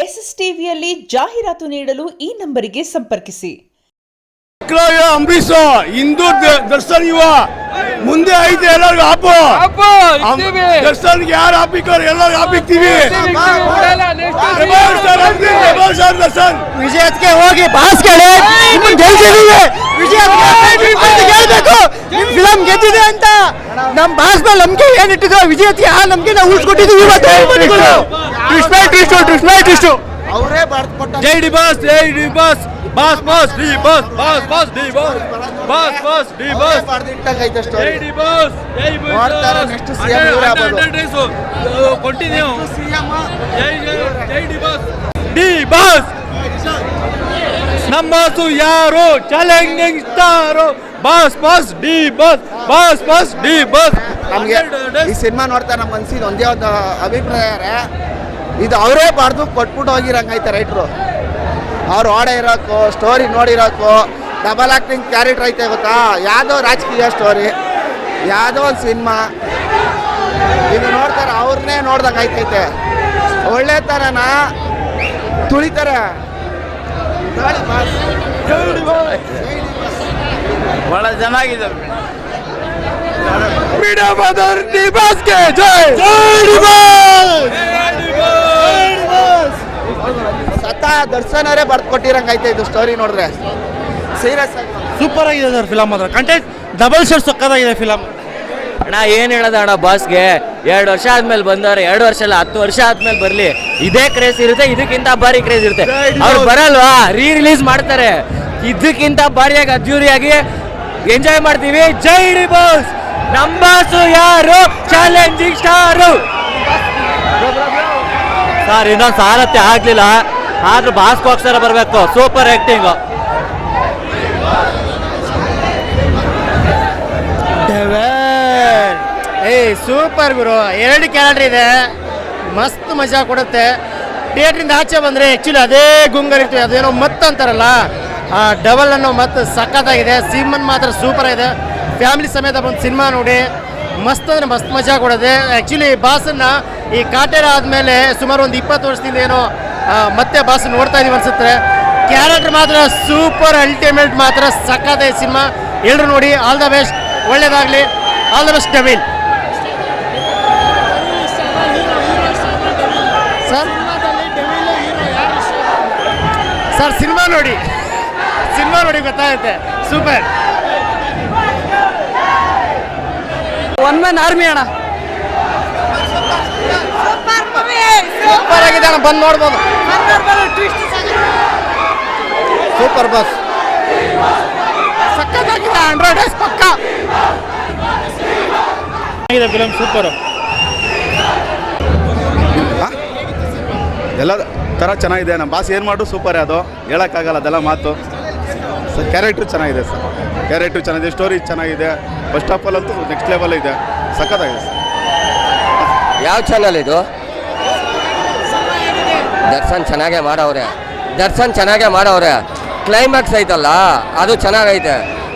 S S ಟಿವಿಯಲ್ಲಿ ಜಾಹೀರಾತು ನೀಡಲು ಈ ನಂಬರಿಗೆ ಸಂಪರ್ಕಿಸಿ. ಅಂಬರೀಶ್ ಹಿಂದೂ ದರ್ಶನ್ ಯುವ ಮುಂದೆ ಐತೆ ಎಲ್ಲರಿಗೂ ದರ್ಶನ್ ಯಾರು ಹಾಪಿಕೋರು ಎಲ್ಲರಿಗೂ ಹಾಪಿಕ್ತೀವಿ. ದರ್ಶನ್ ವಿಜಯಕ್ಕೆ ಹೋಗಿ ಬಾಸ್ ಕೇಳಿ ಗೆಲ್ಸಿದೀವಿ. ಹೇಳ್ಬೇಕು ಫಿಲಂ ಗೆದ್ದಿದೆ ಅಂತ ನಮ್ ಬಾಸ್ ಮೇಲೆ ನಂಬಿಕೆ ಏನಿಟ್ಟಿದ್ರು ವಿಜಯಕ್ಕೆ ಆ ನಂಬಿಕೆ ನಾವು ಉಳಿಸ್ಕೊಟ್ಟಿದ್ದೀವಿ. ಅವರೇ ಬರ್ಕೊಟ್ಟ ಜೈ ಡಿ ಬಾಸ್, ಜೈ D boss, boss boss D boss, boss boss D boss, boss boss D boss, ಬರ್ದಿಟ್ಟಂಗೈತೆ ಸ್ಟೋರಿ. ಜೈ ಡಿ ಬಾಸ್, ಜೈ ಬಾಸ್. ಮಾಡ್ತಾರೆ ನೆಕ್ಸ್ಟ್ ಸಿಎಂ ಇವರೇ ಆಗೋದು. ಕಂಟಿನ್ಯೂ ಸಿಎಂ ಜೈ ಜೈ ಡಿ ಬಾಸ್, ಡಿ ಬಾಸ್. ನಮ್ಮ ಬಾಸು ಯಾರು challenging star, boss boss D boss, boss boss D boss. ನಮ್ಗೆ ಈ ಸಿನಿಮಾ ನೋಡ್ತಾ ನಮ್ಮ ಮನ್ಸಿಗೆ ಒಂದೇ ಒಂದು ಅಭಿಪ್ರಾಯ, ಇದು ಅವರೇ ಬಾರ್ದು ಕೊಟ್ಬಿಟ್ಟು ಹೋಗಿರಂಗೈತೆ ರೈಟ್ರು. ಅವ್ರು ಓಡೇ ಇರೋಕು, ಸ್ಟೋರಿ ನೋಡಿರೋಕು, ಡಬಲ್ ಆಕ್ಟಿಂಗ್ ಕ್ಯಾರೆಕ್ಟರ್ ಐತೆ ಗೊತ್ತಾ. ಯಾವುದೋ ರಾಜಕೀಯ ಸ್ಟೋರಿ, ಯಾವುದೋ ಒಂದು ಸಿನಿಮಾ ಇದು ನೋಡ್ತಾರೆ, ಅವ್ರನ್ನೇ ನೋಡ್ದಂಗೆ ಐತೈತೆ. ಒಳ್ಳೆ ಥರನ ತುಳಿತಾರೆ. ಬಹಳ ಚೆನ್ನಾಗಿದೆ. ಮೀಡಿಯಾ ಮದರ್ ಡಿ ಬಾಸ್ಗೆ ಜೈ, ಜೈ ಡಿ ಬಾಸ್. ಸತ್ತ ದರ್ಶನ್ ಅವರೇ ಬರ್ದು ಕೊಟ್ಟಿರಂಗೈತೆ ಇದು ಸ್ಟೋರಿ ನೋಡಿದ್ರೆ. ಸೀರಿಯಸ್ ಆಗಿ ಸೂಪರ್ ಆಗಿದೆ ಸರ್ ಫಿಲಮ್. ಮಾತ್ರ ಕಂಟೆಂಟ್ ಡಬಲ್ ಶೇಡ್ ಸಕ್ಕತ್ತಾಗಿದೆ ಫಿಲಮ್. ಅಣ್ಣ ಏನು ಹೇಳೋದ ಅಣ್ಣ, ಬಾಸ್ಗೆ 2 ವರ್ಷ ಆದ್ಮೇಲೆ ಬಂದವ್ರೆ. 2 ವರ್ಷ ಅಲ್ಲ 10 ವರ್ಷ ಆದ್ಮೇಲೆ ಬರ್ಲಿ, ಇದೇ ಕ್ರೇಜ್ ಇರುತ್ತೆ, ಇದಕ್ಕಿಂತ ಭಾರಿ ಕ್ರೇಜ್ ಇರುತ್ತೆ. ಅವ್ರು ಬರಲ್ವಾ, ರಿಲೀಸ್ ಮಾಡ್ತಾರೆ, ಇದಕ್ಕಿಂತ ಭಾರಿಯಾಗಿ ಅದ್ದೂರಿಯಾಗಿ ಎಂಜಾಯ್ ಮಾಡ್ತೀವಿ. ಜೈ ಡಿ ಬಾಸ್. ನಮ್ಮ ಬಾಸು ಯಾರು ಚಾಲೆಂಜಿಂಗ್ ಸ್ಟಾರು. ಸರ್ ಇನ್ನೊಂದು ಸಾರಥ್ಯ ಆಗ್ಲಿಲ್ಲ, ಆದ್ರೂ ಬಾಸ್ಗೋಸ್ಕರ ಬರಬೇಕು. Super acting. ಸೂಪರ್ ಗುರು. 2 ಕ್ಯಾರೆಕ್ಟರ್ ಇದೆ, ಮಸ್ತ್ ಮಜಾ ಕೊಡುತ್ತೆ. ಥಿಯೇಟ್ರಿಂದ ಆಚೆ ಬಂದರೆ ಆ್ಯಕ್ಚುಲಿ ಅದೇ ಗುಂಗರಿರ್ತೀವಿ, ಅದೇನೋ ಮತ್ ಅಂತಾರಲ್ಲ, ಆ ಡಬಲ್ ಅನ್ನೋ ಮತ್ತು ಸಖತ್ತಾಗಿದೆ. ಸಿನಿಮನ್ ಮಾತ್ರ ಸೂಪರ್ ಆಗಿದೆ. ಫ್ಯಾಮಿಲಿ ಸಮೇತ ಬಂದು ಸಿನಿಮಾ ನೋಡಿ, ಮಸ್ತ್ ಅಂದರೆ ಮಸ್ತ್ ಮಜಾ ಕೊಡುತ್ತೆ. ಆ್ಯಕ್ಚುಲಿ ಬಾಸನ್ನು ಈ ಕಾಟೇರ ಆದಮೇಲೆ ಸುಮಾರು ಒಂದು 20 ವರ್ಷದಿಂದ ಏನೋ ಮತ್ತೆ ಬಾಸ್ ನೋಡ್ತಾ ಇದೀವಿ ಅನ್ಸುತ್ತೆ. ಕ್ಯಾರೆಕ್ಟರ್ ಮಾತ್ರ ಸೂಪರ್, ಅಲ್ಟಿಮೇಟ್, ಮಾತ್ರ ಸಖತ್ತಾಗಿದೆ ಸಿನಿಮಾ. ಎಲ್ಲರೂ ನೋಡಿ. ಆಲ್ ದ ಬೆಸ್ಟ್, ಒಳ್ಳೇದಾಗಲಿ. All the best devil. Sir cinema ನೋಡಿ, ಸಿನಿಮಾ ನೋಡಿ ಗೊತ್ತಾಗುತ್ತೆ. ಸೂಪರ್. ಒನ್ ಮ್ಯಾನ್ ಆರ್ಮಿ ಅಣ್ಣ, ಸೂಪರ್ ಆಗಿದೆ ಅಣ್ಣ, ಬಂದು ನೋಡ್ಬೋದು. ಸೂಪರ್ ಬಸ್, ಸಕ್ಕತ್ತಾಗಿದೆ. 100 ಡೇಸ್ ಪಕ್ಕ ಫಿಲಮ್. ಸೂಪರ್. ಎಲ್ಲ ಥರ ಚೆನ್ನಾಗಿದೆ. ನಮ್ಮ ಬಾಸ್ ಏನು ಮಾಡು ಸೂಪರ್. ಅದು ಹೇಳೋಕ್ಕಾಗಲ್ಲ, ಅದೆಲ್ಲ ಮಾತು. ಸರ್ ಕ್ಯಾರೆಕ್ಟ್ರು ಚೆನ್ನಾಗಿದೆ, ಸರ್ ಕ್ಯಾರೆಕ್ಟ್ರು ಚೆನ್ನಾಗಿದೆ, ಸ್ಟೋರಿ ಚೆನ್ನಾಗಿದೆ. ಫಸ್ಟ್ ಆಫ್ ಆಲ್ ಅಂತೂ ನೆಕ್ಸ್ಟ್ ಲೆವೆಲ್ ಇದೆ, ಸಖತ್ತಾಗಿದೆ ಸರ್. ಯಾವ ಚಾನಲ್ ಇದು? ದರ್ಶನ್ ಚೆನ್ನಾಗೇ ಮಾಡವ್ರೆ, ದರ್ಶನ್ ಚೆನ್ನಾಗೇ ಮಾಡವ್ರೆ. ಕ್ಲೈಮ್ಯಾಕ್ಸ್ ಐತಲ್ಲ, ಅದು ಚೆನ್ನಾಗೈತೆ.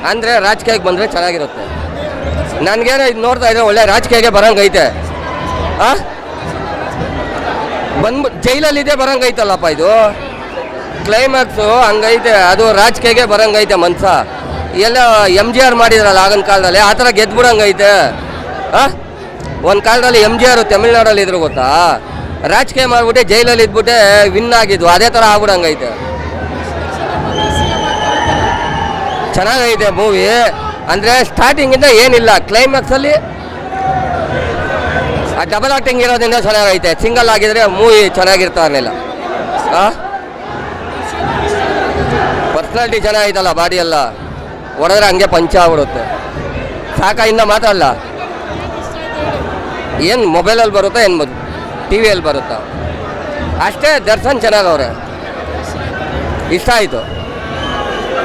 ಅಂದರೆ ರಾಜಕೀಯಕ್ಕೆ ಬಂದರೆ ಚೆನ್ನಾಗಿರುತ್ತೆ. ನನಗೇನೋ ಇದು ನೋಡ್ತಾ ಇದ್ರೆ ಒಳ್ಳೆ ರಾಜಕೀಯಕ್ಕೆ ಬರೋಂಗೈತೆ. ಬಂದ್ಬಿಟ್ಟು ಜೈಲಲ್ಲಿದೆ ಬರೋಂಗೈತಲ್ಲಪ್ಪ ಇದು. ಕ್ಲೈಮ್ಯಾಕ್ಸು ಹಂಗೈತೆ, ಅದು ರಾಜಕೀಯಕ್ಕೆ ಬರೋಂಗೈತೆ. ಮನ್ಸ ಎಲ್ಲ MGR ಮಾಡಿದ್ರಲ್ಲ ಆಗಿನ ಕಾಲದಲ್ಲಿ, ಆ ಥರ ಗೆದ್ಬಿಡಂಗೈತೆ. ಒಂದು ಕಾಲದಲ್ಲಿ MGR ತಮಿಳ್ನಾಡಲ್ಲಿ ಇದ್ರು ಗೊತ್ತಾ, ರಾಜಕೀಯ ಮಾಡಿಬಿಟ್ಟೆ ಜೈಲಲ್ಲಿ ಇದ್ಬಿಟ್ಟೆ ವಿನ್ ಆಗಿದ್ವು. ಅದೇ ಥರ ಆಗ್ಬಿಡಂಗೈತೆ. ಚೆನ್ನಾಗೈತೆ ಮೂವಿ. ಅಂದರೆ ಸ್ಟಾರ್ಟಿಂಗಿಂದ ಏನಿಲ್ಲ, ಕ್ಲೈಮ್ಯಾಕ್ಸಲ್ಲಿ ಆ ಡಬಲ್ ಆಕ್ಟಿಂಗ್ ಇರೋದ್ರಿಂದ ಚೆನ್ನಾಗೈತೆ. ಸಿಂಗಲ್ ಆಗಿದ್ರೆ ಮೂವಿ ಚೆನ್ನಾಗಿರ್ತಾ ಇರಲಿಲ್ಲ. ಪರ್ಸ್ನಾಲಿಟಿ ಚೆನ್ನಾಗೈತಲ್ಲ, ಬಾಡಿ ಎಲ್ಲ ಹೊಡೆದ್ರೆ ಹಂಗೆ ಪಂಚ ಆಗ್ಬಿಡುತ್ತೆ. ಸಾಕಾಯಿಂದ ಮಾತಾಡಲ್ಲ, ಏನು ಮೊಬೈಲಲ್ಲಿ ಬರುತ್ತಾ ಏನು TV-ಯಲ್ಲಿ ಬರುತ್ತಾ ಅಷ್ಟೇ. ದರ್ಶನ್ ಚೆನ್ನಾಗವ್ರೆ, ಇಷ್ಟ ಆಯಿತು.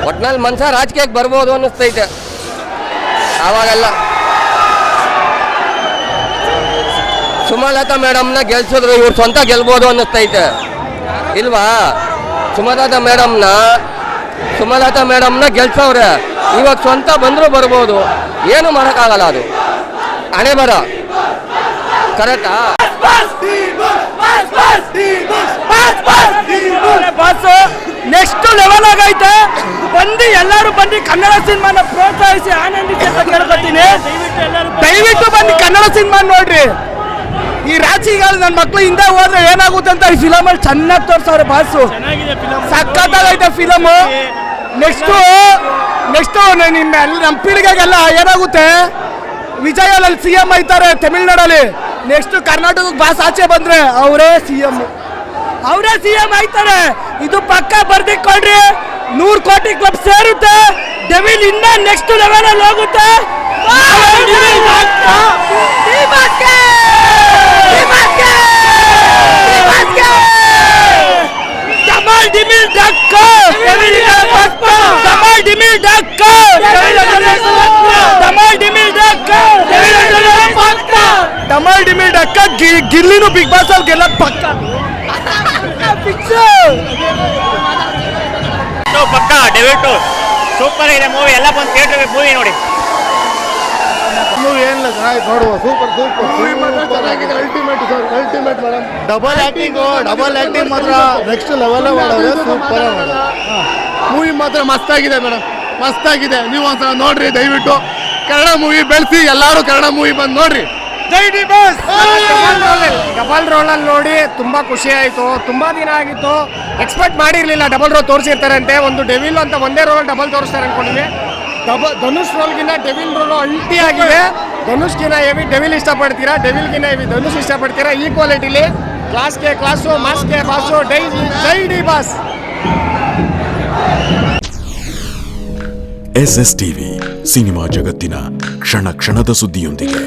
ಒಟ್ನಲ್ಲಿ ಮನ್ಸ ರಾಜಕೀಯಕ್ಕೆ ಬರ್ಬೋದು ಅನ್ನಿಸ್ತೈತೆ. ಆವಾಗೆಲ್ಲ ಸುಮಲತಾ ಮೇಡಮ್ನ ಗೆಲ್ಸಿದ್ರು, ಇವ್ರು ಸ್ವಂತ ಗೆಲ್ಬೋದು ಅನ್ನಿಸ್ತೈತೆ ಇಲ್ವಾ? ಸುಮಲತಾ ಮೇಡಮ್ನ ಗೆಲ್ಸವ್ರೆ, ಇವಾಗ ಸ್ವಂತ ಬಂದರೂ ಬರ್ಬೋದು, ಏನು ಮಾಡೋಕ್ಕಾಗಲ್ಲ. ಅದು ಹಣೆ ಬರ ಕರೆಕ್ಟಾ? ನೆಕ್ಸ್ಟ್ ಲೆವೆಲ್ ಆಗೈತೆ. ಬಂದು ಎಲ್ಲರೂ ಬಂದು ಕನ್ನಡ ಸಿನಿಮಾನ ಪ್ರೋತ್ಸಾಹಿಸಿ ಆನಂದಿಸಿ ಅಂತ ಕೇಳ್ಕೊತೀನಿ. ದಯವಿಟ್ಟು ಬಂದು ಕನ್ನಡ ಸಿನಿಮಾ ನೋಡ್ರಿ. ಈ ರಾಜಿಗಳು ನನ್ನ ಮಕ್ಳು ಹಿಂದೆ ಹೋದ್ರೆ ಏನಾಗುತ್ತೆ ಅಂತ ಈ ಫಿಲಮಲ್ಲಿ ಚೆನ್ನಾಗಿ ತೋರ್ಸವ್ರೆ ಬಾಸು. ಸಖತ್ತಾಗೈತೆ ಫಿಲಮು. ನೆಕ್ಸ್ಟು ನಮ್ಮ ಪೀಳಿಗೆಗೆಲ್ಲ ಏನಾಗುತ್ತೆ, ವಿಜಯ್ ಅಲ್ಲಿ CM ಆಯ್ತಾರೆ ತಮಿಳ್ನಾಡಲ್ಲಿ. ನೆಕ್ಸ್ಟ್ ಕರ್ನಾಟಕಕ್ಕೆ ಬಾಸ್ ಆಚೆ ಬಂದ್ರೆ ಅವರೇ CM ಆಯ್ತಾರೆ. ಇದು ಪಕ್ಕ ಬರ್ದಿಕ್ಕೊಳ್ರಿ. 100 ಕೋಟಿ ಕ್ಲಬ್ ಸೇರುತ್ತೆ. ಡೆವಿಲ್ ಇನ್ನ ನೆಕ್ಸ್ಟ್ ಲೆವೆಲ್ ಅಲ್ಲಿ ಹೋಗುತ್ತೆ. Damal Dimil Dakka, Damal Dimil Dakka, Damal Dimil Dakka, Damal Dimil Dakka. ಗಿಲ್ಲಿನು ಬಿಗ್ ಬಾಸ್ ಅಲ್ಲಿ ಗೆಲ್ಲ ಪಕ್ಕ ಪಕ್ಕ. ಡೆವಿಲ್ ಸೂಪರ್ ಇದೆ ಮೂವಿ. ಎಲ್ಲ ಬಂದು ಥಿಯೇಟರ್ ಮೂವಿ ನೋಡಿ. ಏನಿಲ್ಲ ಚೆನ್ನಾಗಿ ನೋಡುವ. ಸೂಪರ್ ಚೆನ್ನಾಗಿದೆ. Ultimate madam. ಡಬಲ್ ಆಕ್ಟಿಂಗ್ ಮಾತ್ರ ನೆಕ್ಸ್ಟ್ ಲೆವೆಲ್ ಮಾಡೋದು. ಸೂಪರ್ ಮೂವಿ ಮಾತ್ರ ಮಸ್ತಾಗಿದೆ ಮೇಡಮ್, ಮಸ್ತಾಗಿದೆ. ನೀವು ಒಂದ್ಸಲ ನೋಡ್ರಿ ದಯವಿಟ್ಟು. ಕನ್ನಡ ಮೂವಿ ಬೆಳೆಸಿ, ಎಲ್ಲರೂ ಕನ್ನಡ ಮೂವಿ ಬಂದು ನೋಡ್ರಿ. ಡಬಲ್ ರೋಲಲ್ಲಿ ನೋಡಿ ತುಂಬಾ ಖುಷಿ ಆಯಿತು. ತುಂಬಾ ದಿನ ಆಗಿತ್ತು, ಎಕ್ಸ್ಪೆಕ್ಟ್ ಮಾಡಿರಲಿಲ್ಲ ಡಬಲ್ ರೋಲ್ ತೋರಿಸಿರ್ತಾರೆ ಅಂತೆ. ಒಂದು ಡೆವಿಲ್ ಅಂತ ಒಂದೇ ರೋಲ್ ಡಬಲ್ ತೋರಿಸ್ತಾರೆ ಅನ್ಕೊಂಡಿದ್ವಿ. ಧನುಷ್ ರೋಲ್ಗಿನ್ನ ಡೆವಿಲ್ ರೋಲ್ ಅಲ್ಟಿ ಆಗಿದೆ. ಧನುಷ್ಗಿನ ಹೆವಿ ಡೆವಿಲ್ ಇಷ್ಟಪಡ್ತೀರಾ, ಡೆವಿಲ್ಗಿನ ಹೆವಿ ಧನುಷ್ ಇಷ್ಟಪಡ್ತೀರಾ. ಈ ಕ್ವಾಲಿಟಿಲಿ ಕ್ಲಾಸ್ಗೆ ಕ್ಲಾಸು, ಮಾಸ್ಗೆ ಬಾಸು. ಜೈ ಡಿ ಬಾಸ್. SSTV ಸಿನಿಮಾ ಜಗತ್ತಿನ ಕ್ಷಣ ಕ್ಷಣದ ಸುದ್ದಿಯೊಂದಿಗೆ.